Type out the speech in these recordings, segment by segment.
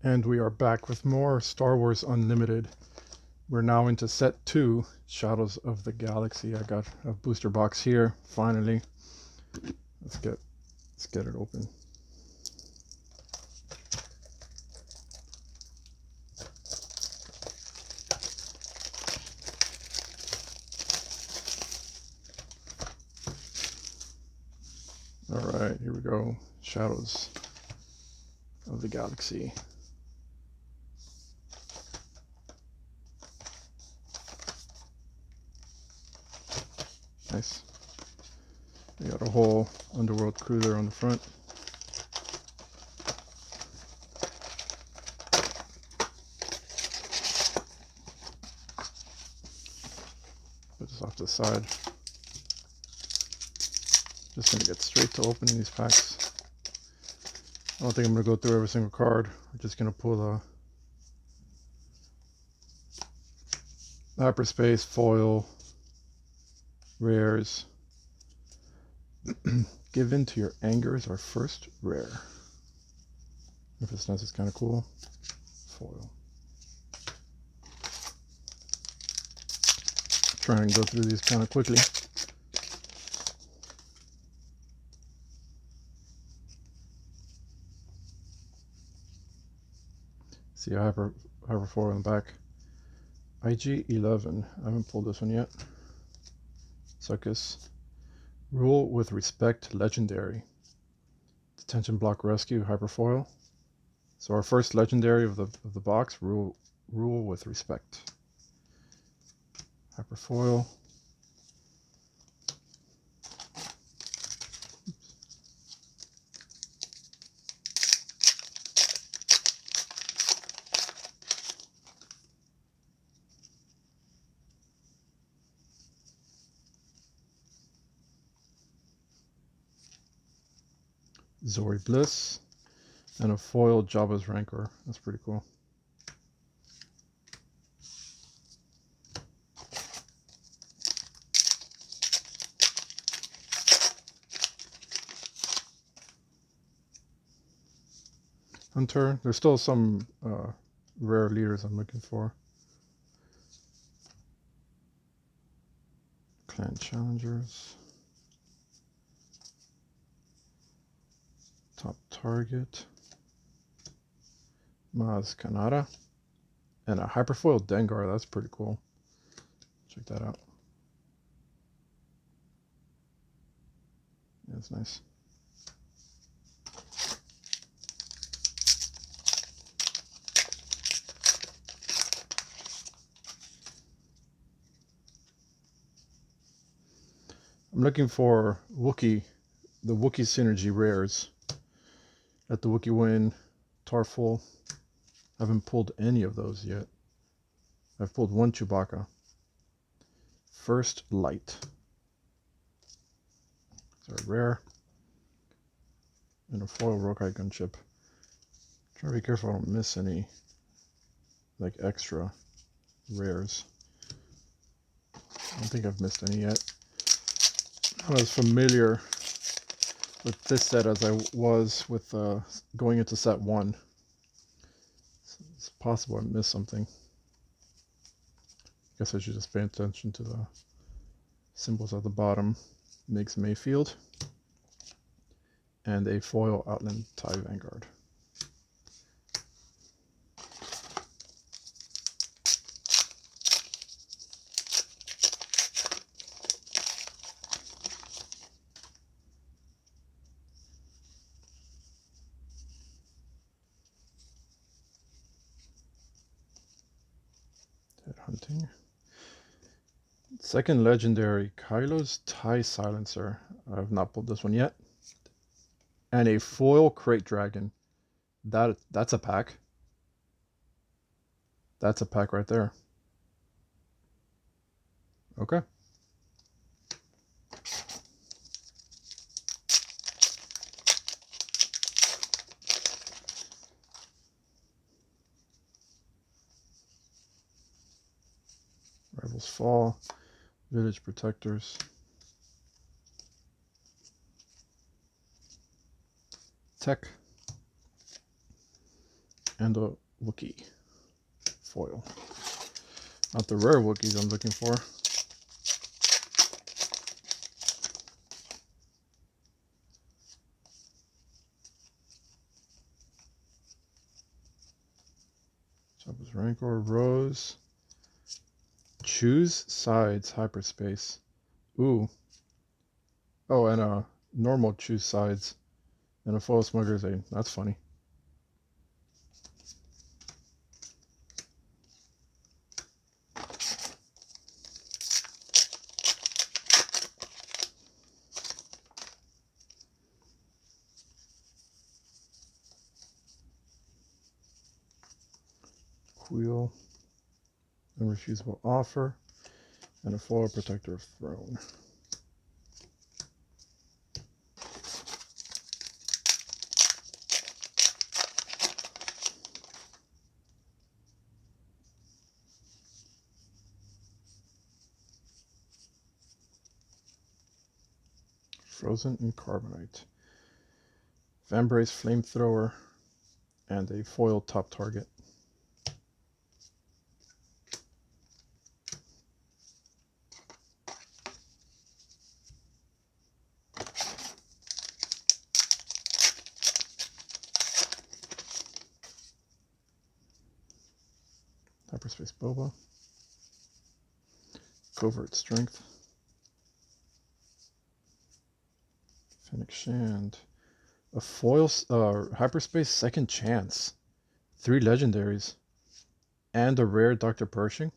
And we are back with more Star Wars Unlimited. We're now into set 2, Shadows of the Galaxy. I got a booster box here, finally. Let's get it open. Alright, here we go. Shadows of the Galaxy. Nice. We got a whole Underworld cruiser on the front. Put this off to the side. Just gonna get straight to opening these packs. I don't think I'm gonna go through every single card. I'm just gonna pull the hyperspace, foil, rares. Give in to your anger is our first rare. If it's nice, it's kind of cool. Foil. Try and go through these kind of quickly. See a hyper foil in the back. IG-11. I haven't pulled this one yet. Succus. Rule with respect, legendary. Detention block rescue, hyperfoil. So our first legendary of the box, rule with respect. Hyperfoil. Zori Bliss, and a foil Jabba's Rancor. That's pretty cool. Hunter. There's still some rare leaders I'm looking for. Clan Challengers. Top Target. Maz Kanata. And a Hyperfoil Dengar. That's pretty cool. Check that out. Yeah, that's nice. I'm looking for Wookiee, the Wookiee Synergy rares. Let the Wookiee win, Tarful. I haven't pulled any of those yet. I've pulled one Chewbacca. First Light. It's a rare. And a foil Rokai gunship. Try to be careful I don't miss any like extra rares. I don't think I've missed any yet. I'm not as familiar with this set as I was with going into set 1. It's possible I missed something. I guess I should just pay attention to the symbols at the bottom. Migs Mayfield. And a foil Outland TIE Vanguard. Hunting. Second legendary, Kylo's TIE Silencer. I have not pulled this one yet. And a foil Crate Dragon. That's a pack. That's a pack right there. Okay. Rebels Fall. Village Protectors. Tech. And a Wookiee foil. Not the rare Wookiees I'm looking for. Jabba's Rancor, Rose. Choose sides, hyperspace. Ooh. Oh, and a normal choose sides. And a foil Smuggler's Aid. That's funny. Wheel. Unrefusable Offer. And a foil Protector of Throne. Frozen and Carbonite. Vambrace Flamethrower. And a foil top target. Hyperspace Boba. Covert Strength. Fennec Shand. A foil Hyperspace Second Chance. 3 legendaries. And a rare Dr. Pershing.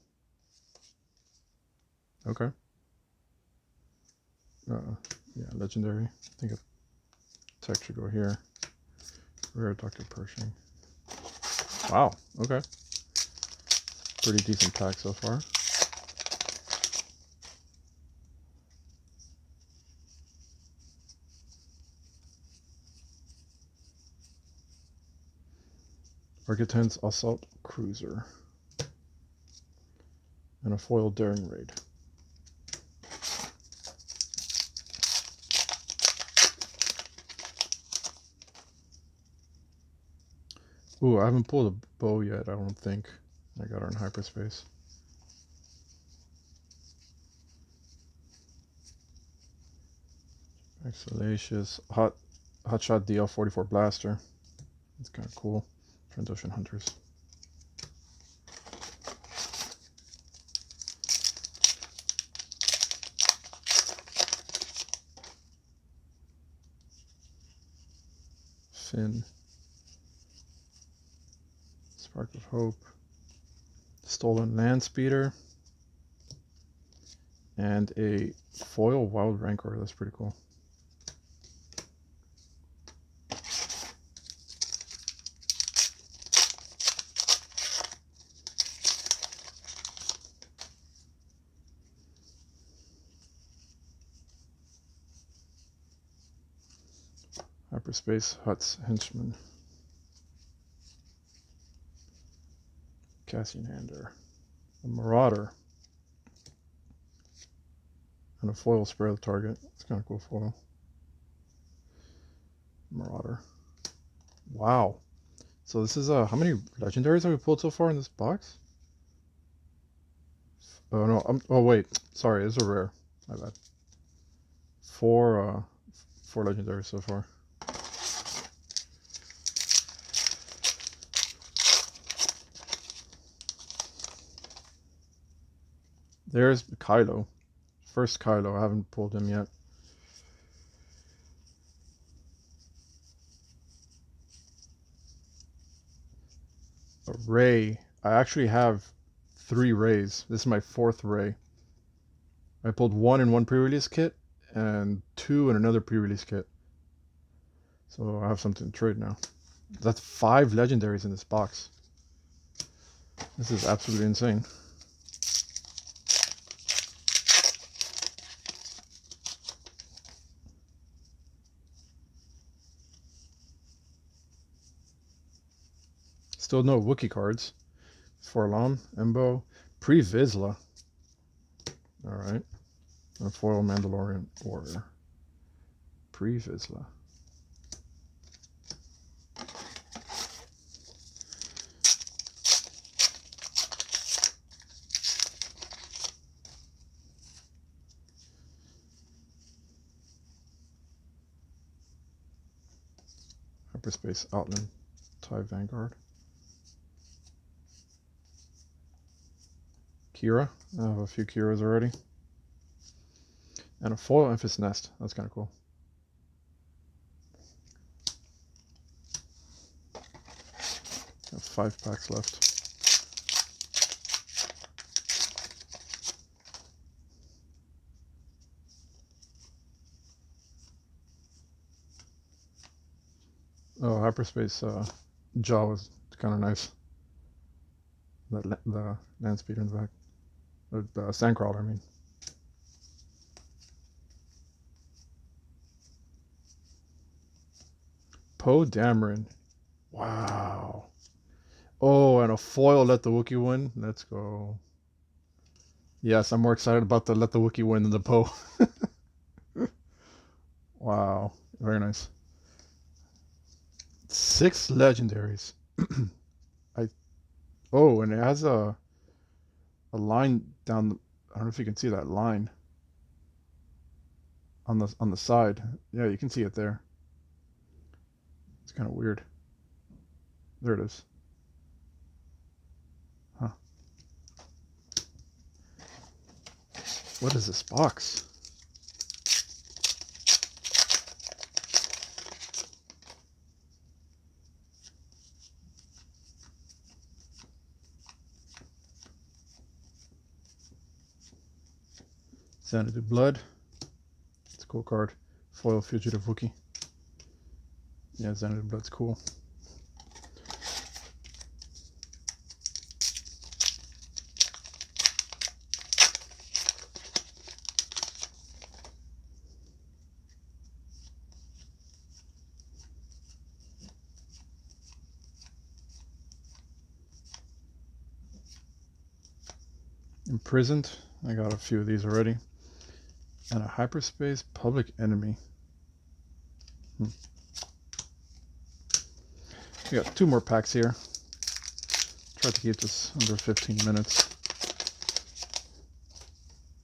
Okay. Yeah, legendary. I think a tech should go here. Rare Dr. Pershing. Wow, okay. Pretty decent pack so far. Arquitens Assault Cruiser. And a foil Daring Raid. Ooh, I haven't pulled a bow yet, I don't think. I got her in hyperspace. Salacious. Hotshot DL44 Blaster. It's kind of cool. Trandoshan Hunters. Finn. Spark of Hope. Stolen Land Speeder. And a foil Wild Rancor. That's pretty cool. Hyperspace Huts Henchman. Cassian Hander. A Marauder. And a foil Spare the Target. It's kind of cool foil. Marauder. Wow. So this is how many legendaries have we pulled so far in this box? Oh no, oh wait, sorry, it's a rare. My bad. Four legendaries so far. There's Kylo. First Kylo, I haven't pulled him yet. A Rey. I actually have 3 Reys. This is my 4th Rey. I pulled 1 in one pre-release kit and 2 in another pre-release kit. So I have something to trade now. That's 5 legendaries in this box. This is absolutely insane. Still no Wookiee cards. Forlom, Embo, Pre-Vizsla. Alright. A foil Mandalorian Warrior. Pre-Vizsla. Hyperspace Outland TIE Vanguard. Kira. I have a few Kiras already. And a foil Enfys Nest. That's kind of cool. I have 5 packs left. Oh, Hyperspace Jaw was kind of nice. The land speeder in the back. The Sandcrawler, I mean. Poe Dameron. Wow. Oh, and a foil Let the Wookiee Win. Let's go. Yes, I'm more excited about the Let the Wookiee Win than the Poe. Wow. Very nice. 6 legendaries. Oh, and it has a line down the, I don't know if you can see that line on the side. Yeah, you can see it there. It's kind of weird. There it is. Huh. What is this box? Xanadu Blood. It's a cool card. Foil Fugitive Wookiee. Yeah, Xanadu Blood's cool. Imprisoned. I got a few of these already. And a Hyperspace Public Enemy. We got 2 more packs here. Try to keep this under 15 minutes.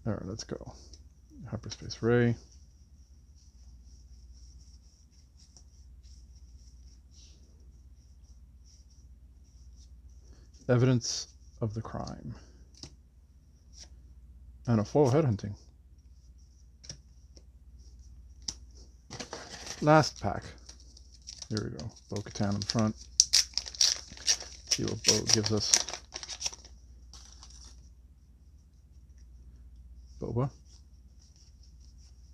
Alright, let's go. Hyperspace Ray. Evidence of the Crime. And a foil Headhunting. Last pack. Here we go. Bo-Katan in front. See what Bo gives us. Boba.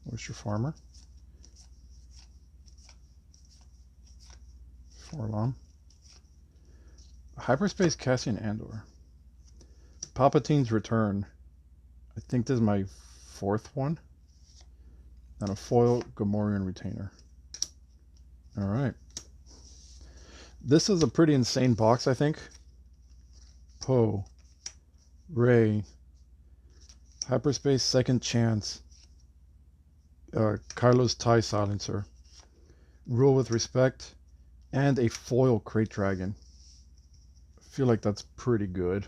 Where's your farmer? Forlom. Hyperspace Cassian Andor. Palpatine's Return. I think this is my 4th one. And a foil Gamorrean Retainer. Alright. This is a pretty insane box, I think. Poe. Rey. Hyperspace Second Chance. Kylo's TIE Silencer. Rule with Respect. And a foil Krayt Dragon. I feel like that's pretty good.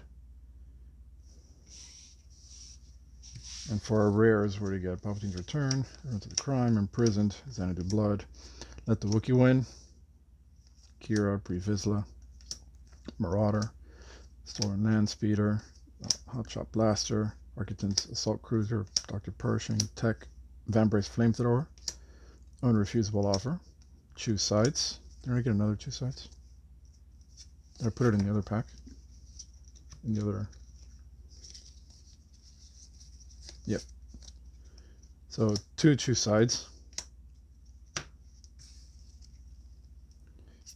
And for our rares, what do you get? Palpatine's Return, Evidence of the Crime, Imprisoned, Xanadu Blood, Let the Wookiee Win, Kira, Pre Vizsla, Marauder, Stolen Land Speeder, Hotshot Blaster, Arquitens Assault Cruiser, Dr. Pershing, Tech, Vambrace Flamethrower, Unrefusable Offer, Choose Sides. Did I get another 2 sides? Did I put it in the other pack? In the other... Yep. So 2 Choose Sides.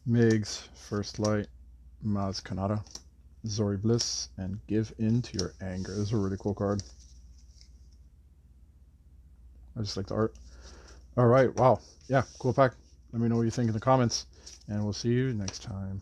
Migs, First Light, Maz Kanata, Zori Bliss, and Give In to Your Anger. This is a really cool card. I just like the art. Alright, wow. Yeah, cool pack. Let me know what you think in the comments, and we'll see you next time.